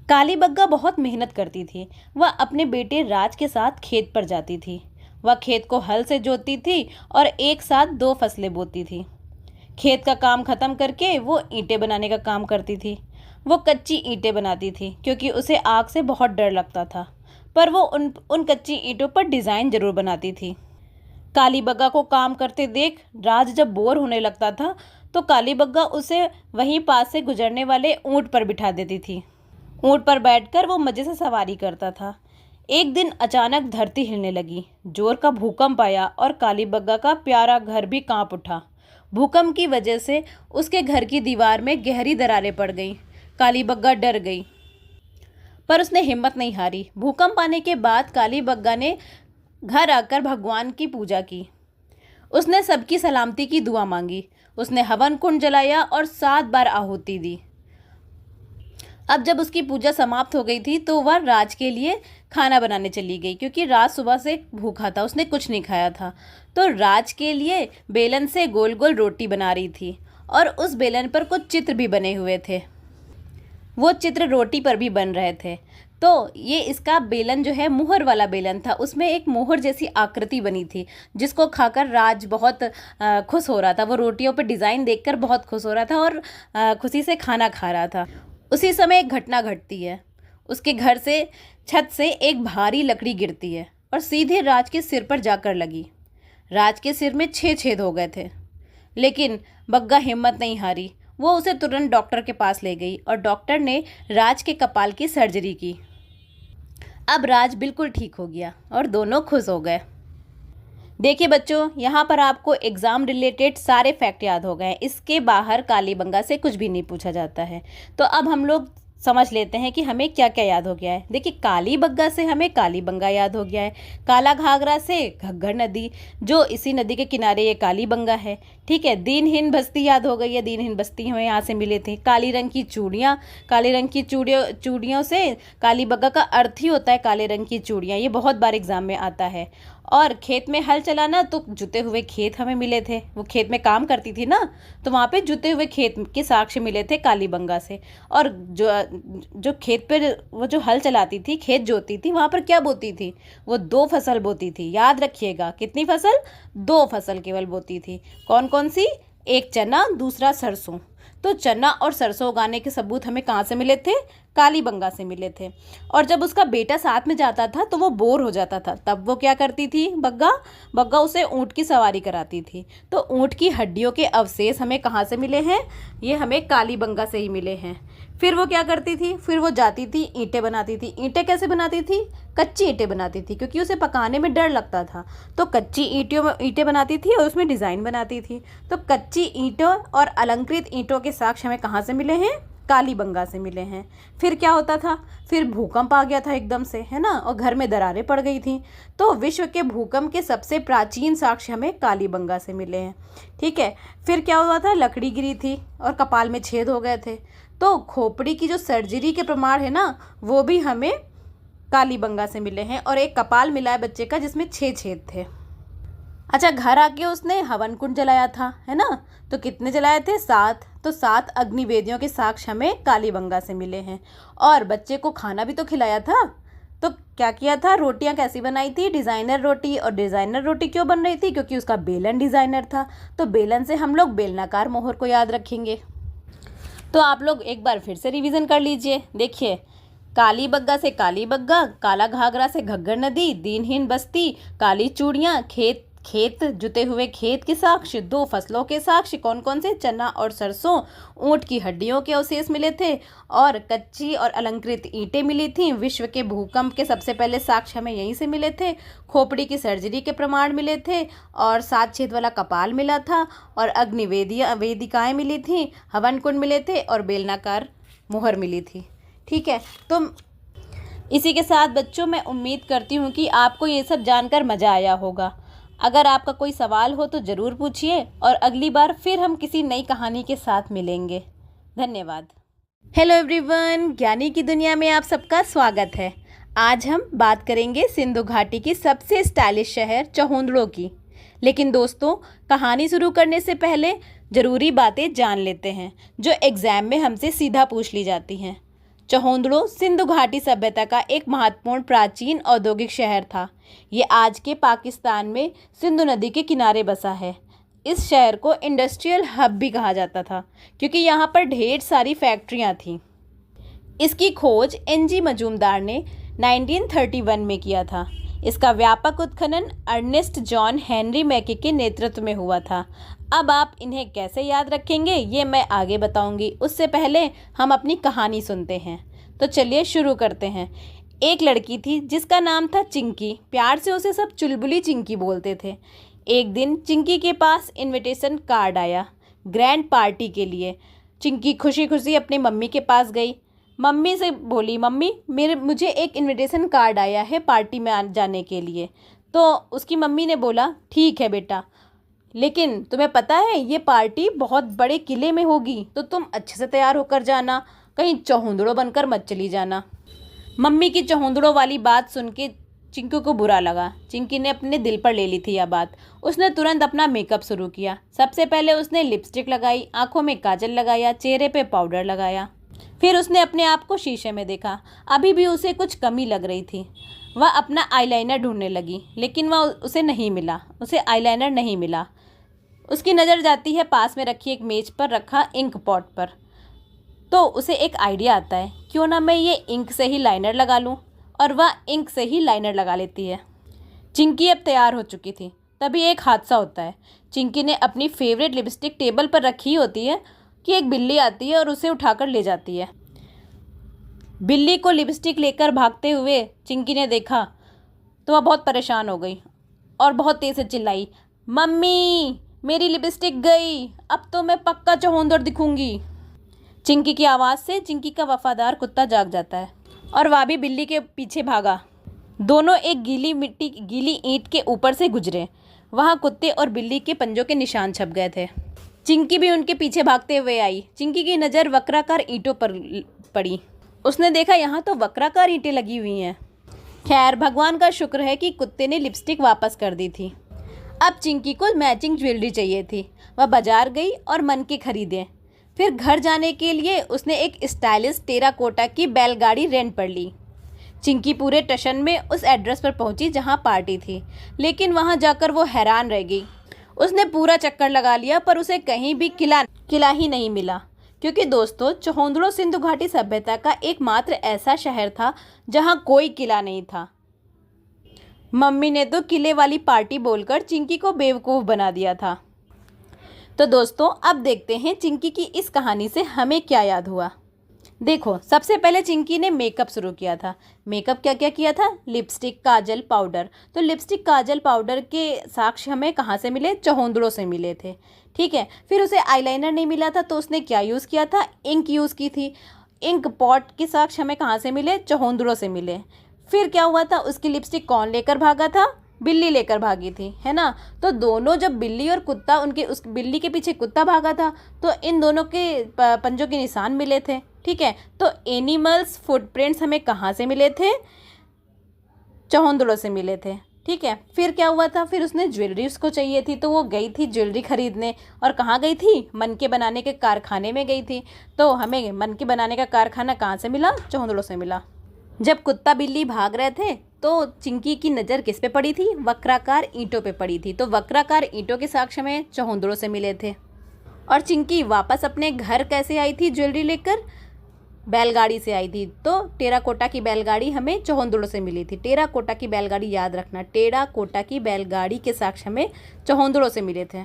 कालीबंगा बहुत मेहनत करती थी। वह अपने बेटे राज के साथ खेत पर जाती थी। वह खेत को हल से जोतती थी और एक साथ 2 फसलें बोती थी। खेत का काम खत्म करके वो ईंटें बनाने का काम करती थी। वो कच्ची ईंटें बनाती थी क्योंकि उसे आग से बहुत डर लगता था, पर वो उन कच्ची ईंटों पर डिज़ाइन जरूर बनाती थी। कालीबंगा को काम करते देख राज जब बोर होने लगता था, तो कालीबंगा उसे वहीं पास से गुजरने वाले ऊंट पर बिठा देती थी। ऊंट पर बैठकर वो मजे से सवारी करता था। एक दिन अचानक धरती हिलने लगी, जोर का भूकंप आया और कालीबंगा का प्यारा घर भी कांप उठा। भूकंप की वजह से उसके घर की दीवार में गहरी दरारें पड़ गईं। कालीबंगा डर गई, पर उसने हिम्मत नहीं हारी। भूकंप आने के बाद कालीबंगा ने घर आकर भगवान की पूजा की। उसने सबकी सलामती की दुआ मांगी। उसने हवन कुंड जलाया और 7 बार आहुति दी। अब जब उसकी पूजा समाप्त हो गई थी, तो वह राज के लिए खाना बनाने चली गई, क्योंकि राज सुबह से भूखा था, उसने कुछ नहीं खाया था। तो राज के लिए बेलन से गोल गोल रोटी बना रही थी और उस बेलन पर कुछ चित्र भी बने हुए थे। वो चित्र रोटी पर भी बन रहे थे। तो ये इसका बेलन जो है मुहर वाला बेलन था, उसमें एक मोहर जैसी आकृति बनी थी, जिसको खाकर राज बहुत खुश हो रहा था। वो रोटियों पर डिज़ाइन देखकर बहुत खुश हो रहा था और खुशी से खाना खा रहा था। उसी समय एक घटना घटती है। उसके घर से छत से एक भारी लकड़ी गिरती है और सीधे राज के सिर पर जाकर लगी। राज के सिर में 6 छेद हो गए थे, लेकिन बग्गा हिम्मत नहीं हारी। वो उसे तुरंत डॉक्टर के पास ले गई और डॉक्टर ने राज के कपाल की सर्जरी की। अब राज बिल्कुल ठीक हो गया और दोनों खुश हो गए। देखिए बच्चों, यहाँ पर आपको एग्ज़ाम रिलेटेड सारे फैक्ट याद हो गए। इसके बाहर कालीबंगा से कुछ भी नहीं पूछा जाता है। तो अब हम लोग समझ लेते हैं कि हमें क्या क्या याद हो गया है। देखिए, कालीबंगा से हमें कालीबंगा याद हो गया है। काला घाघरा से घग्गर नदी, जो इसी नदी के किनारे ये कालीबंगा है। ठीक है। दीनहीन बस्ती याद हो गई है, दीनहीन बस्ती हमें यहाँ से मिले थे। काली रंग की चूड़ियाँ, काले रंग की चूड़ियों से कालीबंगा का अर्थ ही होता है काले रंग की चूड़ियाँ। ये बहुत बार एग्जाम में आता है। और खेत में हल चलाना, तो जुते हुए खेत हमें मिले थे। वो खेत में काम करती थी ना, तो वहाँ पे जुते हुए खेत के साक्ष्य मिले थे कालीबंगा से। और जो खेत पर वो जो हल चलाती थी, खेत जोती थी, वहाँ पर क्या बोती थी, वो 2 फसल बोती थी। याद रखिएगा, कितनी फसल, 2 फसल केवल बोती थी। कौन कौन सी, एक चना, दूसरा सरसों। तो चना और सरसों उगाने के सबूत हमें कहाँ से मिले थे, कालीबंगा से मिले थे। और जब उसका बेटा साथ में जाता था तो वो बोर हो जाता था, तब वो क्या करती थी, बग्गा उसे ऊँट की सवारी कराती थी। तो ऊँट की हड्डियों के अवशेष हमें कहाँ से मिले हैं, ये हमें कालीबंगा से ही मिले हैं। फिर वो क्या करती थी, फिर वो जाती थी ईंटें बनाती थी। ईंटें कैसे बनाती थी, कच्ची ईंटें बनाती थी, क्योंकि उसे पकाने में डर लगता था। तो कच्ची ईंटें बनाती थी और उसमें डिज़ाइन बनाती थी। तो कच्ची ईंटों और अलंकृत ईंटों के साक्ष्य हमें कहाँ से मिले हैं, कालीबंगा से मिले हैं। फिर क्या होता था, फिर भूकंप आ गया था एकदम से, है ना, और घर में दरारें पड़ गई थी। तो विश्व के भूकंप के सबसे प्राचीन साक्ष्य हमें कालीबंगा से मिले हैं। ठीक है। फिर क्या हुआ था, लकड़ी गिरी थी और कपाल में छेद हो गए थे। तो खोपड़ी की जो सर्जरी के प्रमाण है ना, वो भी हमें कालीबंगा से मिले हैं। और एक कपाल मिला है बच्चे का जिसमें 6 छेद थे। अच्छा, घर आके उसने हवन कुंड जलाया था, है ना, तो कितने जलाए थे, 7। तो 7 अग्निवेदियों के साक्ष्य हमें कालीबंगा से मिले हैं। और बच्चे को खाना भी तो खिलाया था। तो क्या किया था, रोटियां कैसी बनाई थी, डिज़ाइनर रोटी। और डिज़ाइनर रोटी क्यों बन रही थी, क्योंकि उसका बेलन डिज़ाइनर था। तो बेलन से हम लोग बेलनाकार मोहर को याद रखेंगे। तो आप लोग एक बार फिर से रिवीजन कर लीजिए। देखिए, कालीबंगा से कालीबंगा, काला घाघरा से घग्गर नदी, दीनहीन बस्ती, काली चूड़ियाँ, खेत जुते हुए खेत के साक्ष्य, 2 फसलों के साक्ष्य, कौन कौन से, चना और सरसों, ऊंट की हड्डियों के अवशेष मिले थे, और कच्ची और अलंकृत ईंटें मिली थीं। विश्व के भूकंप के सबसे पहले साक्ष्य हमें यहीं से मिले थे। खोपड़ी की सर्जरी के प्रमाण मिले थे, और 7 छेद वाला कपाल मिला था, और वेदिकाएँ मिली थीं, हवन कुंड मिले थे, और बेलनाकार मुहर मिली थी। ठीक है। तो इसी के साथ बच्चों, मैं उम्मीद करती हूँ कि आपको ये सब जानकर मज़ा आया होगा। अगर आपका कोई सवाल हो तो ज़रूर पूछिए और अगली बार फिर हम किसी नई कहानी के साथ मिलेंगे। धन्यवाद। हेलो एवरीवन, ज्ञानी की दुनिया में आप सबका स्वागत है। आज हम बात करेंगे सिंधु घाटी की सबसे स्टाइलिश शहर चहोंदड़ो की। लेकिन दोस्तों, कहानी शुरू करने से पहले ज़रूरी बातें जान लेते हैं जो एग्ज़ाम में हमसे सीधा पूछ ली जाती हैं। चहोंदड़ो सिंधु घाटी सभ्यता का एक महत्वपूर्ण प्राचीन औद्योगिक शहर था। ये आज के पाकिस्तान में सिंधु नदी के किनारे बसा है। इस शहर को इंडस्ट्रियल हब भी कहा जाता था क्योंकि यहाँ पर ढेर सारी फैक्ट्रियाँ थीं। इसकी खोज एनजी मजूमदार ने 1931 में किया था। इसका व्यापक उत्खनन अर्नेस्ट जॉन हेनरी मैकी के नेतृत्व में हुआ था। अब आप इन्हें कैसे याद रखेंगे ये मैं आगे बताऊंगी। उससे पहले हम अपनी कहानी सुनते हैं। तो चलिए शुरू करते हैं। एक लड़की थी जिसका नाम था चिंकी। प्यार से उसे सब चुलबुली चिंकी बोलते थे। एक दिन चिंकी के पास इनविटेशन कार्ड आया ग्रैंड पार्टी के लिए। चिंकी खुशी खुशी अपनी मम्मी के पास गई। मम्मी से बोली, मम्मी मुझे एक इनविटेशन कार्ड आया है पार्टी में जाने के लिए। तो उसकी मम्मी ने बोला, ठीक है बेटा, लेकिन तुम्हें पता है ये पार्टी बहुत बड़े किले में होगी, तो तुम अच्छे से तैयार होकर जाना, कहीं चहोंदड़ो बनकर मत चली जाना। मम्मी की चहोंदड़ो वाली बात सुन के चिंकी को बुरा लगा। चिंकी ने अपने दिल पर ले ली थी यह बात। उसने तुरंत अपना मेकअप शुरू किया। सबसे पहले उसने लिपस्टिक लगाई, आंखों में काजल लगाया, चेहरे पे पाउडर लगाया। फिर उसने अपने आप को शीशे में देखा। अभी भी उसे कुछ कमी लग रही थी। वह अपना आईलाइनर ढूंढने लगी, लेकिन उसे नहीं मिला। उसे आईलाइनर नहीं मिला। उसकी नज़र जाती है पास में रखी एक मेज पर रखा इंक पॉट पर। तो उसे एक आइडिया आता है, क्यों ना मैं ये इंक से ही लाइनर लगा लूँ, और वह इंक से ही लाइनर लगा लेती है। चिंकी अब तैयार हो चुकी थी। तभी एक हादसा होता है। चिंकी ने अपनी फेवरेट लिपस्टिक टेबल पर रखी होती है कि एक बिल्ली आती है और उसे उठाकर ले जाती है। बिल्ली को लिपस्टिक लेकर भागते हुए चिंकी ने देखा तो वह बहुत परेशान हो गई और बहुत तेज़ से चिल्लाई, मम्मी मेरी लिपस्टिक गई, अब तो मैं पक्का चहोंदड़ दिखूंगी। चिंकी की आवाज़ से चिंकी का वफादार कुत्ता जाग जाता है और वह भी बिल्ली के पीछे भागा। दोनों एक गीली ईंट के ऊपर से गुजरे। वहाँ कुत्ते और बिल्ली के पंजों के निशान छप गए थे। चिंकी भी उनके पीछे भागते हुए आई। चिंकी की नज़र वक्राकार ईंटों पर पड़ी। उसने देखा यहाँ तो वक्राकार ईंटें लगी हुई हैं। खैर, भगवान का शुक्र है कि कुत्ते ने लिपस्टिक वापस कर दी थी। अब चिंकी को मैचिंग ज्वेलरी चाहिए थी। वह बाजार गई और मन के खरीदे। फिर घर जाने के लिए उसने एक स्टाइलिश टेराकोटा की बैलगाड़ी रेंट पर ली। चिंकी पूरे टशन में उस एड्रेस पर पहुंची जहां पार्टी थी, लेकिन वहां जाकर वो हैरान रह गई। उसने पूरा चक्कर लगा लिया पर उसे कहीं भी किला ही नहीं मिला, क्योंकि दोस्तों चहोंदड़ो सिंधु घाटी सभ्यता का एकमात्र ऐसा शहर था जहां कोई किला नहीं था। मम्मी ने तो किले वाली पार्टी बोलकर चिंकी को बेवकूफ़ बना दिया था। तो दोस्तों, अब देखते हैं चिंकी की इस कहानी से हमें क्या याद हुआ। देखो, सबसे पहले चिंकी ने मेकअप शुरू किया था। मेकअप क्या क्या किया था? लिपस्टिक, काजल, पाउडर। तो लिपस्टिक, काजल, पाउडर के साक्ष्य हमें कहाँ से मिले? चहोंदड़ो से मिले थे। ठीक है। फिर उसे आईलाइनर नहीं मिला था तो उसने क्या यूज़ किया था? इंक यूज़ की थी। इंक पॉट के साक्ष्य हमें कहाँ से मिले? चहोंदड़ो से मिले। फिर क्या हुआ था? उसकी लिपस्टिक कौन लेकर भागा था? बिल्ली लेकर भागी थी, है ना। तो दोनों, जब बिल्ली और कुत्ता, उस बिल्ली के पीछे कुत्ता भागा था तो इन दोनों के पंजों के निशान मिले थे। ठीक है। तो एनिमल्स फुटप्रिंट्स हमें कहाँ से मिले थे? चहोंदड़ो से मिले थे। ठीक है। फिर क्या हुआ था? फिर उसने ज्वेलरी उसको चाहिए थी तो वो गई थी ज्वेलरी खरीदने। और कहाँ गई थी? मनके बनाने के कारखाने में गई थी। तो हमें मनके बनाने का कारखाना कहाँ से मिला? चहोंदड़ो से मिला। जब कुत्ता बिल्ली भाग रहे थे तो चिंकी की नज़र किस पे पड़ी थी? वक्राकार ईंटों पे पड़ी थी। तो वक्राकार ईंटों के साक्ष्य में चहोंदड़ो से मिले थे। और चिंकी वापस अपने घर कैसे आई थी ज्वेलरी लेकर? बैलगाड़ी से आई थी। तो टेराकोटा की बैलगाड़ी हमें चहोंदड़ो से मिली थी। टेराकोटा की बैलगाड़ी याद रखना, टेराकोटा की बैलगाड़ी के साक्ष्य हमें चहोंदड़ो से मिले थे।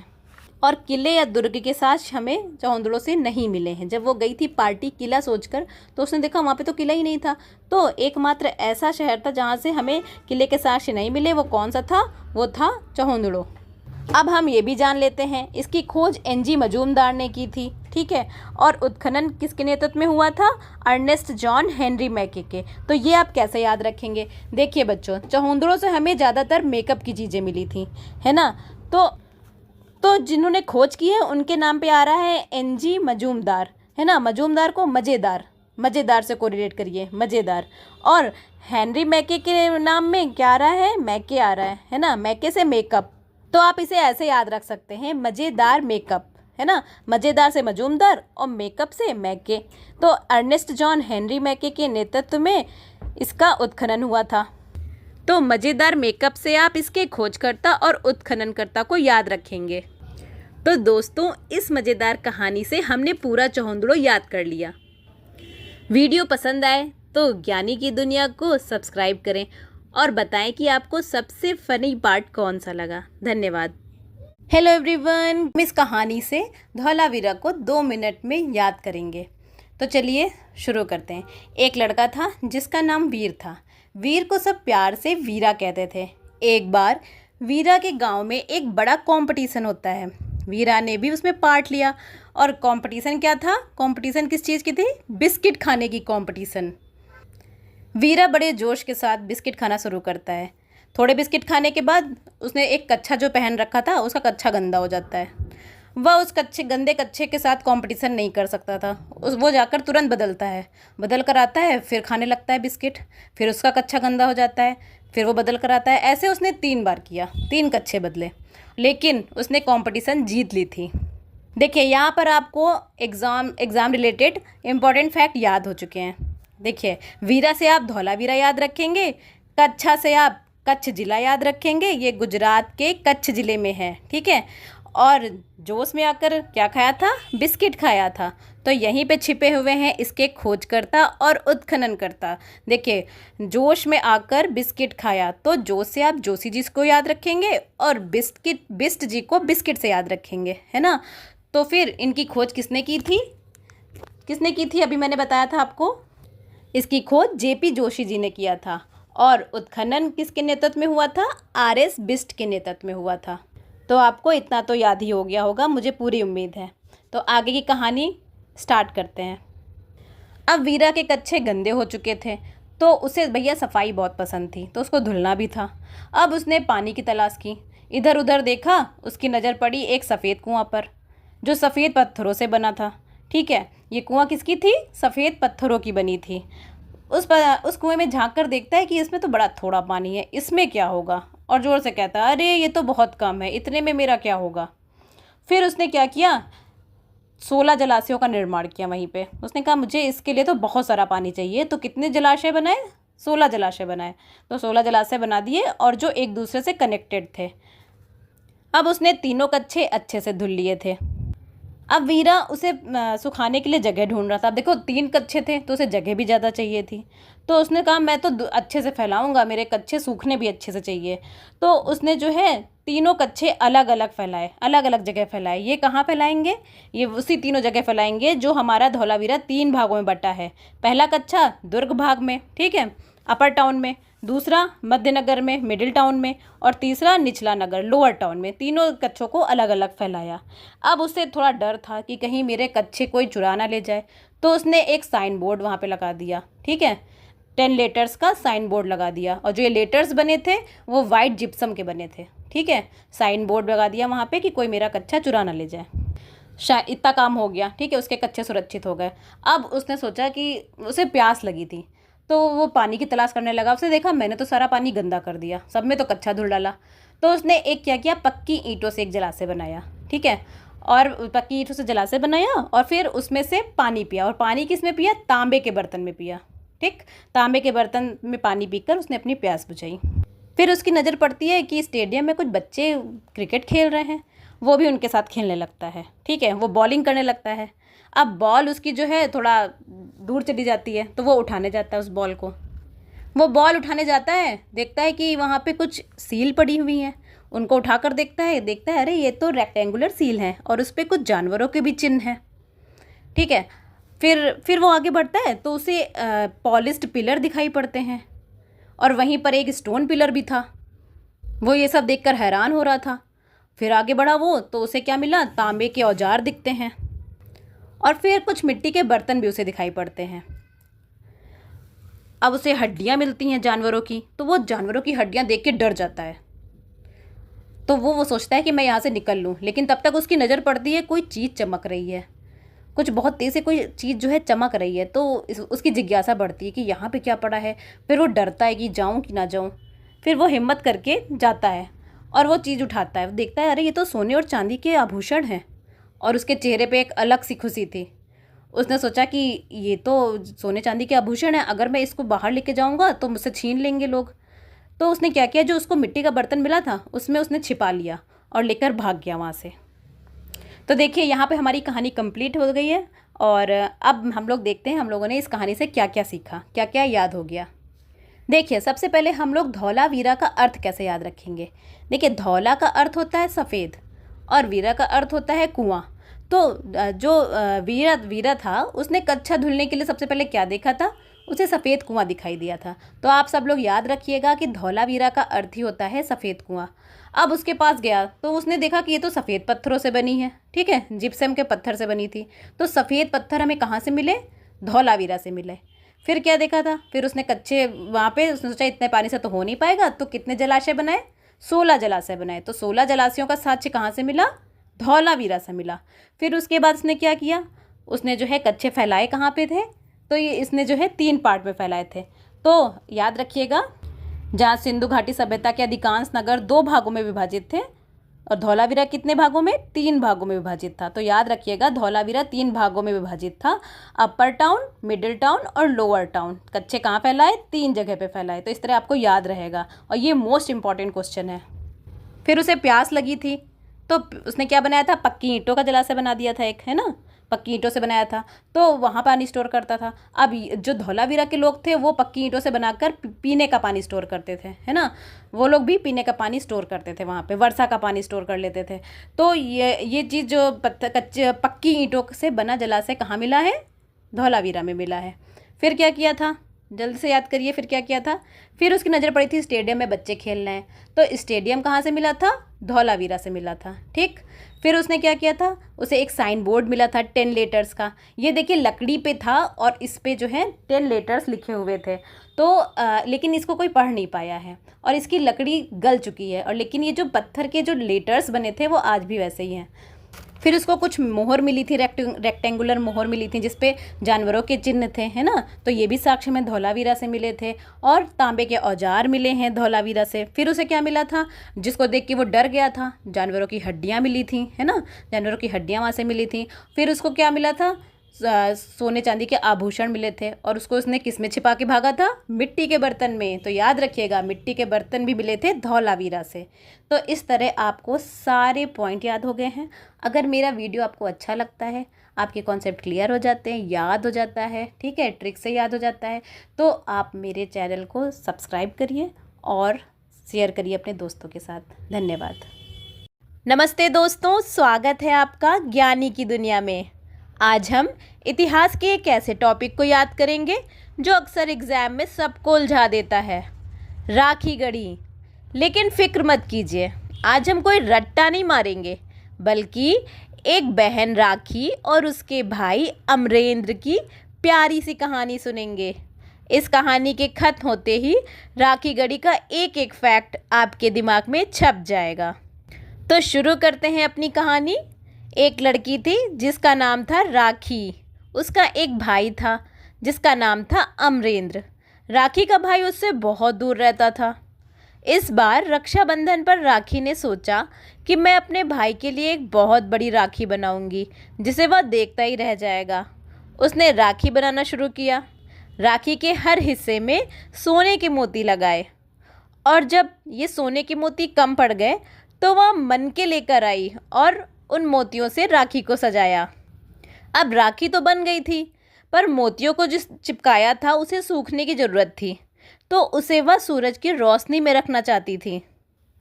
और किले या दुर्ग के साक्ष्य हमें चहोंदड़ो से नहीं मिले हैं। जब वो गई थी पार्टी किला सोचकर तो उसने देखा वहाँ पे तो किला ही नहीं था। तो एकमात्र ऐसा शहर था जहाँ से हमें किले के साक्ष्य नहीं मिले। वो कौन सा था? वो था चहोंदड़ो। अब हम ये भी जान लेते हैं, इसकी खोज एनजी मजूमदार ने की थी, ठीक है। और उत्खनन किसके नेतृत्व में हुआ था? अर्नेस्ट जॉन हेनरी मैके के। तो ये आप कैसे याद रखेंगे? देखिए बच्चों, चहुंदड़ों से हमें ज़्यादातर मेकअप की चीज़ें मिली थी, है ना। तो जिन्होंने खोज की है उनके नाम पे आ रहा है एनजी मजूमदार, है ना। मजूमदार को मज़ेदार से कोरिलेट करिए, मज़ेदार। और हेनरी मैके के नाम में क्या आ रहा है? मैके आ रहा है ना। मैके से मेकअप, तो आप इसे ऐसे याद रख सकते हैं, मज़ेदार मेकअप, है ना। मज़ेदार से मजूमदार और मेकअप से मैके। तो अर्नेस्ट जॉन हेनरी मैके के नेतृत्व में इसका उत्खनन हुआ था। तो मज़ेदार मेकअप से आप इसके खोजकर्ता और उत्खननकर्ता को याद रखेंगे। तो दोस्तों, इस मज़ेदार कहानी से हमने पूरा चौहंदड़ो याद कर लिया। वीडियो पसंद आए तो ज्ञानी की दुनिया को सब्सक्राइब करें और बताएं कि आपको सबसे फनी पार्ट कौन सा लगा। धन्यवाद। हेलो एवरीवन, हम इस कहानी से धौलावीरा को 2 मिनट में याद करेंगे। तो चलिए शुरू करते हैं। एक लड़का था जिसका नाम वीर था। वीर को सब प्यार से वीरा कहते थे। एक बार वीरा के गांव में एक बड़ा कंपटीशन होता है। वीरा ने भी उसमें पार्ट लिया। और कंपटीशन क्या था? कंपटीशन किस चीज़ की थी? बिस्किट खाने की कंपटीशन। वीरा बड़े जोश के साथ बिस्किट खाना शुरू करता है। थोड़े बिस्किट खाने के बाद उसने एक कच्छा जो पहन रखा था, उसका कच्छा गंदा हो जाता है। वह उस गंदे कच्छे के साथ कंपटीशन नहीं कर सकता था। वो जाकर तुरंत बदल कर आता है, फिर खाने लगता है बिस्किट। फिर उसका कच्छा गंदा हो जाता है, फिर वो बदल कर आता है। ऐसे उसने 3 बार किया, 3 कच्छे बदले, लेकिन उसने कंपटीशन जीत ली थी। देखिए, यहाँ पर आपको एग्ज़ाम रिलेटेड इम्पॉर्टेंट फैक्ट याद हो चुके हैं। देखिए, वीरा से आप धौलावीरा याद रखेंगे, कच्छा से आप कच्छ ज़िला याद रखेंगे। ये गुजरात के कच्छ ज़िले में है, ठीक है। और जोश में आकर क्या खाया था? बिस्किट खाया था। तो यहीं पे छिपे हुए हैं इसके खोजकर्ता और उत्खननकर्ता। देखिए, जोश में आकर बिस्किट खाया, तो जोश से आप जोशी जी को याद रखेंगे और बिस्ट जी को बिस्किट से याद रखेंगे, है ना। तो फिर इनकी खोज किसने की थी? अभी मैंने बताया था आपको। इसकी खोज जेपी जोशी जी ने किया था। और उत्खनन किसके नेतृत्व में हुआ था? आरएस बिस्ट के नेतृत्व में हुआ था। तो आपको इतना तो याद ही हो गया होगा, मुझे पूरी उम्मीद है। तो आगे की कहानी स्टार्ट करते हैं। अब वीरा के कच्छे गंदे हो चुके थे, तो उसे भैया सफाई बहुत पसंद थी, तो उसको धुलना भी था। अब उसने पानी की तलाश की, इधर उधर देखा। उसकी नज़र पड़ी एक सफ़ेद कुआं पर, जो सफ़ेद पत्थरों से बना था, ठीक है। ये कुआं किसकी थी? सफ़ेद पत्थरों की बनी थी। उस कुएं में झांक कर देखता है कि इसमें तो बड़ा थोड़ा पानी है, इसमें क्या होगा? और ज़ोर से कहता है, अरे ये तो बहुत कम है, इतने में मेरा क्या होगा? फिर उसने क्या किया? 16 जलाशयों का निर्माण किया वहीं पे। उसने कहा मुझे इसके लिए तो बहुत सारा पानी चाहिए। तो कितने जलाशय बनाए? 16 जलाशय बनाए। तो 16 जलाशय बना दिए, और जो एक दूसरे से कनेक्टेड थे। अब उसने तीनों कच्छे अच्छे से धुल लिए थे। अब वीरा उसे सुखाने के लिए जगह ढूंढ रहा था। अब देखो, 3 कच्छे थे तो उसे जगह भी ज़्यादा चाहिए थी। तो उसने कहा मैं तो अच्छे से फैलाऊंगा, मेरे कच्छे सूखने भी अच्छे से चाहिए। तो उसने जो है तीनों कच्छे अलग अलग फैलाए, अलग अलग जगह फैलाए। ये कहाँ फैलाएंगे? ये उसी तीनों जगह फैलाएंगे जो हमारा धौलावीरा 3 भागों में बटा है। पहला कच्छा दुर्ग भाग में, ठीक है, अपर टाउन में। दूसरा मध्यनगर में, मिडिल टाउन में। और तीसरा निचला नगर, लोअर टाउन में। तीनों कच्छों को अलग अलग फैलाया। अब उसे थोड़ा डर था कि कहीं मेरे कच्छे कोई चुरा ना ले जाए। तो उसने एक साइन बोर्ड वहाँ पे लगा दिया, ठीक है। 10 लेटर्स का साइन बोर्ड लगा दिया। और जो ये लेटर्स बने थे वो वाइट जिप्सम के बने थे, ठीक है। साइन बोर्ड लगा दिया वहाँ पे कि कोई मेरा कच्छा चुरा ना ले जाए। शायद इतना काम हो गया, ठीक है, उसके कच्छे सुरक्षित हो गए। अब उसने सोचा कि उसे प्यास लगी थी, तो वो पानी की तलाश करने लगा। उसने देखा मैंने तो सारा पानी गंदा कर दिया, सब में तो कच्छा धुल डाला। तो उसने एक क्या किया, पक्की ईंटों से एक जलाशय बनाया, ठीक है। और पक्की ईंटों से जलाशय बनाया और फिर उसमें से पानी पिया। और पानी किस में पिया? तांबे के बर्तन में पिया, ठीक। तांबे के बर्तन में पानी पीकर उसने अपनी प्यास बुझाई। फिर उसकी नज़र पड़ती है कि स्टेडियम में कुछ बच्चे क्रिकेट खेल रहे हैं। वो भी उनके साथ खेलने लगता है, ठीक है। वो बॉलिंग करने लगता है। अब बॉल उसकी जो है थोड़ा दूर चली जाती है, तो वो उठाने जाता है उस बॉल को। वो बॉल उठाने जाता है, देखता है कि वहाँ पे कुछ सील पड़ी हुई हैं। उनको उठाकर देखता है अरे ये तो रेक्टेंगुलर सील हैं और उस पर कुछ जानवरों के भी चिन्ह हैं, ठीक है। फिर वो आगे बढ़ता है तो उसे पॉलिश्ड पिलर दिखाई पड़ते हैं। और वहीं पर एक स्टोन पिलर भी था। वो ये सब देखकर हैरान हो रहा था। फिर आगे बढ़ा वो, तो उसे क्या मिला, तांबे के औजार दिखते हैं और फिर कुछ मिट्टी के बर्तन भी उसे दिखाई पड़ते हैं। अब उसे हड्डियाँ मिलती हैं जानवरों की, तो वो जानवरों की हड्डियाँ देख के डर जाता है। तो वो सोचता है कि मैं यहाँ से निकल लूँ, लेकिन तब तक उसकी नज़र पड़ती है कोई चीज़ चमक रही है, कुछ बहुत तेज़ से कोई चीज़ जो है चमक रही है। तो उसकी जिज्ञासा बढ़ती है कि यहाँ पे क्या पड़ा है। फिर वो डरता है कि जाऊँ कि ना जाऊँ। फिर वो हिम्मत करके जाता है और वो चीज़ उठाता है। वो देखता है, अरे ये तो सोने और चांदी के आभूषण हैं, और उसके चेहरे पे एक अलग सी खुशी थी। उसने सोचा कि ये तो सोने चांदी के आभूषण हैं, अगर मैं इसको बाहर लेके जाऊँगा तो मुझसे छीन लेंगे लोग। तो उसने क्या किया, जो उसको मिट्टी का बर्तन मिला था उसमें उसने छिपा लिया और लेकर भाग गया वहाँ से। तो देखिए यहाँ पे हमारी कहानी कंप्लीट हो गई है, और अब हम लोग देखते हैं हम लोगों ने इस कहानी से क्या क्या सीखा, क्या क्या याद हो गया। देखिए सबसे पहले हम लोग धौलावीरा का अर्थ कैसे याद रखेंगे। देखिए धौला का अर्थ होता है सफ़ेद और वीरा का अर्थ होता है कुआं। तो जो वीरा था उसने कच्छा धुलने के लिए सबसे पहले क्या देखा था, उसे सफ़ेद कुआं दिखाई दिया था। तो आप सब लोग याद रखिएगा कि धौलावीरा का अर्थ ही होता है सफ़ेद कुआं। अब उसके पास गया तो उसने देखा कि ये तो सफ़ेद पत्थरों से बनी है, ठीक है, जिप्सम के पत्थर से बनी थी। तो सफ़ेद पत्थर हमें कहाँ से मिले, धौलावीरा से मिले। फिर क्या देखा था, फिर उसने कच्चे वहाँ पे उसने सोचा इतने पानी से तो हो नहीं पाएगा, तो कितने जलाशय बनाए, 16 जलाशय बनाए। तो 16 जलाशयों का साक्ष्य कहाँ से मिला, धौलावीरा से मिला। फिर उसके बाद उसने क्या किया, उसने जो है कच्चे फैलाए कहाँ पे थे, तो ये इसने जो है 3 पार्ट में फैलाए थे। तो याद रखिएगा, जहाँ सिंधु घाटी सभ्यता के अधिकांश नगर 2 भागों में विभाजित थे और धौलावीरा कितने भागों में, 3 भागों में विभाजित था। तो याद रखिएगा धौलावीरा 3 भागों में विभाजित था, अपर टाउन, मिडिल टाउन और लोअर टाउन। कच्चे कहाँ फैलाए, 3 जगह पे फैलाए। तो इस तरह आपको याद रहेगा, और ये मोस्ट इंपॉर्टेंट क्वेश्चन है। फिर उसे प्यास लगी थी, तो उसने क्या बनाया था, पक्की ईंटों का जलाशय बना दिया था एक, है ना, पक्की ईंटों से बनाया था, तो वहाँ पानी स्टोर करता था। अब जो धौलावीरा के लोग थे वो पक्की ईंटों से बनाकर पीने का पानी स्टोर करते थे, है ना, वो लोग भी पीने का पानी स्टोर करते थे, वहाँ पे वर्षा का पानी स्टोर कर लेते थे। तो ये चीज़ जो कच्चे पक्की ईंटों से बना जलाशय कहाँ मिला है, धौलावीरा में मिला है। फिर क्या किया था, जल्द से याद करिए, फिर क्या किया था। फिर उसकी नज़र पड़ी थी स्टेडियम में बच्चे खेल रहे हैं, तो स्टेडियम कहाँ से मिला था, धौलावीरा से मिला था, ठीक। फिर उसने क्या किया था, उसे एक साइन बोर्ड मिला था 10 लेटर्स का। ये देखिए लकड़ी पे था और इस पे जो है 10 लेटर्स लिखे हुए थे। तो लेकिन इसको कोई पढ़ नहीं पाया है और इसकी लकड़ी गल चुकी है, और लेकिन ये जो पत्थर के जो लेटर्स बने थे वो आज भी वैसे ही हैं। फिर उसको कुछ मोहर मिली थी, रेक्टेंगुलर मोहर मिली थी जिसपे जानवरों के चिन्ह थे, है ना, तो ये भी साक्ष्य में धौलावीरा से मिले थे। और तांबे के औजार मिले हैं धौलावीरा से। फिर उसे क्या मिला था, जिसको देख के वो डर गया था, जानवरों की हड्डियाँ मिली थी, है ना, जानवरों की हड्डियाँ वहाँ से मिली थी। फिर उसको क्या मिला था, सोने चांदी के आभूषण मिले थे, और उसको उसने किस में छिपा के भागा था, मिट्टी के बर्तन में। तो याद रखिएगा मिट्टी के बर्तन भी मिले थे धौलावीरा से। तो इस तरह आपको सारे पॉइंट याद हो गए हैं। अगर मेरा वीडियो आपको अच्छा लगता है, आपके कॉन्सेप्ट क्लियर हो जाते हैं, याद हो जाता है, ठीक है, ट्रिक से याद हो जाता है, तो आप मेरे चैनल को सब्सक्राइब करिए और शेयर करिए अपने दोस्तों के साथ। धन्यवाद। नमस्ते दोस्तों, स्वागत है आपका ज्ञानी की दुनिया में। आज हम इतिहास के एक ऐसे टॉपिक को याद करेंगे जो अक्सर एग्जाम में सबको उलझा देता है, राखी गढ़ी। लेकिन फिक्र मत कीजिए, आज हम कोई रट्टा नहीं मारेंगे, बल्कि एक बहन राखी और उसके भाई अमरेंद्र की प्यारी सी कहानी सुनेंगे। इस कहानी के खत्म होते ही राखी गढ़ी का एक एक फैक्ट आपके दिमाग में छप जाएगा। तो शुरू करते हैं अपनी कहानी। एक लड़की थी जिसका नाम था राखी। उसका एक भाई था जिसका नाम था अमरेंद्र। राखी का भाई उससे बहुत दूर रहता था। इस बार रक्षाबंधन पर राखी ने सोचा कि मैं अपने भाई के लिए एक बहुत बड़ी राखी बनाऊंगी जिसे वह देखता ही रह जाएगा। उसने राखी बनाना शुरू किया। राखी के हर हिस्से में सोने के मोती लगाए, और जब ये सोने के मोती कम पड़ गए तो वह मन के लेकर आई और उन मोतियों से राखी को सजाया। अब राखी तो बन गई थी, पर मोतियों को जिस चिपकाया था उसे सूखने की ज़रूरत थी, तो उसे वह सूरज की रोशनी में रखना चाहती थी।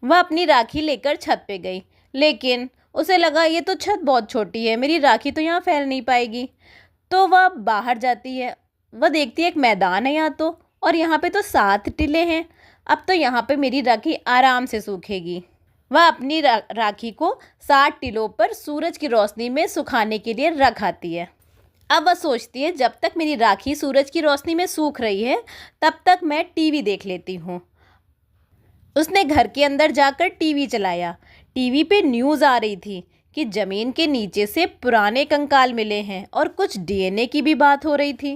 वह अपनी राखी लेकर छत पे गई, लेकिन उसे लगा ये तो छत बहुत छोटी है, मेरी राखी तो यहाँ फैल नहीं पाएगी। तो वह बाहर जाती है। वह देखती है एक मैदान है यहाँ तो, और यहाँ पे तो 7 टिले हैं, अब तो यहाँ पे मेरी राखी आराम से सूखेगी। वह अपनी राखी को 60 टीलों पर सूरज की रोशनी में सुखाने के लिए रख आती है। अब वह सोचती है जब तक मेरी राखी सूरज की रोशनी में सूख रही है तब तक मैं टीवी देख लेती हूँ। उसने घर के अंदर जाकर टीवी चलाया। टीवी पे न्यूज़ आ रही थी कि ज़मीन के नीचे से पुराने कंकाल मिले हैं और कुछ डीएनए की भी बात हो रही थी।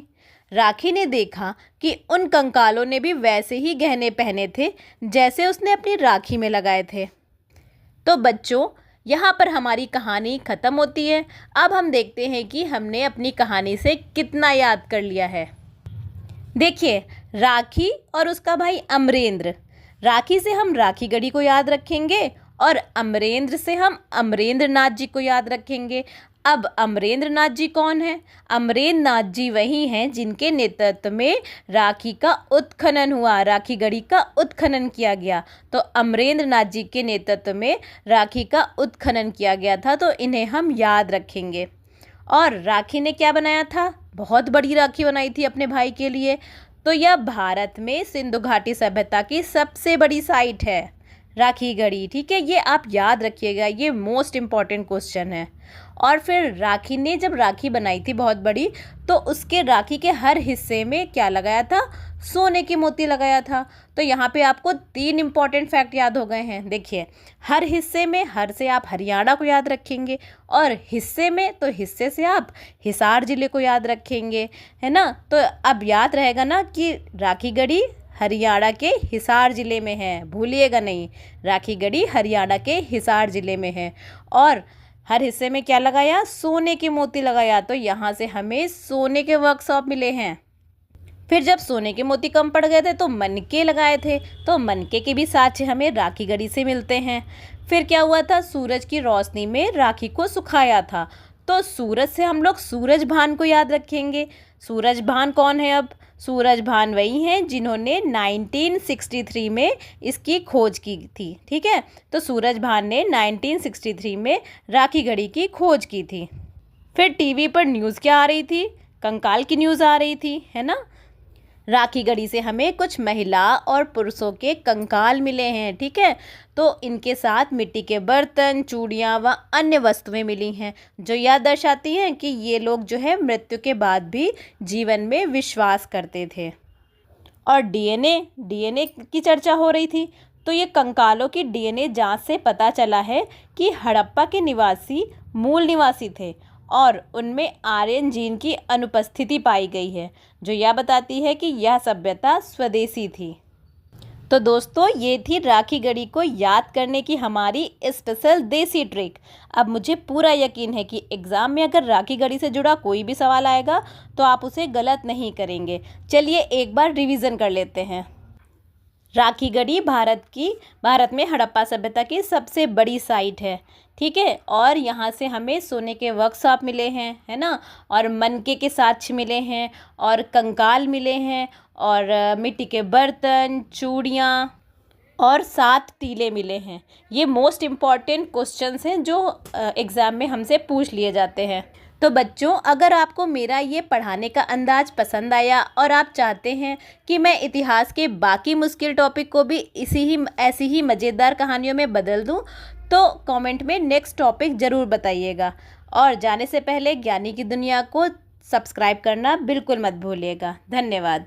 राखी ने देखा कि उन कंकालों ने भी वैसे ही गहने पहने थे जैसे उसने अपनी राखी में लगाए थे। तो बच्चों, यहाँ पर हमारी कहानी ख़त्म होती है। अब हम देखते हैं कि हमने अपनी कहानी से कितना याद कर लिया है। देखिए, राखी और उसका भाई अमरेंद्र। राखी से हम राखी गढ़ी को याद रखेंगे और अमरेंद्र से हम अमरेंद्र नाथ जी को याद रखेंगे। अब अमरेंद्र नाथ जी कौन है? अमरेंद्र नाथ जी वही हैं जिनके नेतृत्व में राखी का उत्खनन हुआ, राखी गढ़ी का उत्खनन किया गया। तो अमरेंद्र नाथ जी के नेतृत्व में राखी का उत्खनन किया गया था, तो इन्हें हम याद रखेंगे। और राखी ने क्या बनाया था? बहुत बड़ी राखी बनाई थी अपने भाई के लिए। तो यह भारत में सिंधु घाटी सभ्यता की सबसे बड़ी साइट है, राखी गढ़ी। ठीक है, ये आप याद रखिएगा, ये मोस्ट इम्पॉर्टेंट क्वेश्चन है। और फिर राखी ने जब राखी बनाई थी बहुत बड़ी, तो उसके राखी के हर हिस्से में क्या लगाया था? सोने की मोती लगाया था। तो यहाँ पे आपको 3 इम्पॉर्टेंट फैक्ट याद हो गए हैं। देखिए, हर हिस्से में, हर से आप हरियाणा को याद रखेंगे, और हिस्से में तो हिस्से से आप हिसार ज़िले को याद रखेंगे, है ना। तो अब याद रहेगा ना कि राखी गढ़ी हरियाणा के हिसार ज़िले में है, भूलिएगा नहीं, राखी गढ़ी हरियाणा के हिसार ज़िले में है। और हर हिस्से में क्या लगाया? सोने के मोती लगाया। तो यहाँ से हमें सोने के वर्कशॉप मिले हैं। फिर जब सोने के मोती कम पड़ गए थे तो मनके लगाए थे, तो मनके के भी साक्ष्य हमें राखी गढ़ी से मिलते हैं। फिर क्या हुआ था? सूरज की रोशनी में राखी को सुखाया था। तो सूरज से हम लोग सूरज भान को याद रखेंगे। सूरज भान कौन है? अब सूरज भान वही हैं जिन्होंने 1963 में इसकी खोज की थी। ठीक है, तो सूरज भान ने 1963 में राखी गढ़ी की खोज की थी। फिर टीवी पर न्यूज़ क्या आ रही थी? कंकाल की न्यूज़ आ रही थी, है ना। राखी गढ़ी से हमें कुछ महिला और पुरुषों के कंकाल मिले हैं। ठीक है, तो इनके साथ मिट्टी के बर्तन, चूड़ियाँ व अन्य वस्तुएं मिली हैं, जो यह दर्शाती हैं कि ये लोग जो है मृत्यु के बाद भी जीवन में विश्वास करते थे। और डीएनए की चर्चा हो रही थी। तो ये कंकालों की डीएनए जांच से पता चला है कि हड़प्पा के निवासी मूल निवासी थे और उनमें आर्यन जीन की अनुपस्थिति पाई गई है, जो यह बताती है कि यह सभ्यता स्वदेशी थी। तो दोस्तों, ये थी राखी गढ़ी को याद करने की हमारी स्पेशल देसी ट्रिक। अब मुझे पूरा यकीन है कि एग्ज़ाम में अगर राखी गढ़ी से जुड़ा कोई भी सवाल आएगा तो आप उसे गलत नहीं करेंगे। चलिए एक बार रिवीजन कर लेते हैं। राखी गढ़ी भारत में हड़प्पा सभ्यता की सबसे बड़ी साइट है। ठीक है, और यहाँ से हमें सोने के वर्कशॉप मिले हैं, है ना, और मनके के साक्ष्य मिले हैं, और कंकाल मिले हैं, और मिट्टी के बर्तन, चूड़ियाँ और 7 टीले मिले हैं। ये मोस्ट इम्पॉर्टेंट क्वेश्चंस हैं जो एग्ज़ाम में हमसे पूछ लिए जाते हैं। तो बच्चों, अगर आपको मेरा ये पढ़ाने का अंदाज पसंद आया और आप चाहते हैं कि मैं इतिहास के बाकी मुश्किल टॉपिक को भी ऐसी ही मज़ेदार कहानियों में बदल दूं, तो कमेंट में नेक्स्ट टॉपिक ज़रूर बताइएगा। और जाने से पहले ज्ञानी की दुनिया को सब्सक्राइब करना बिल्कुल मत भूलिएगा। धन्यवाद।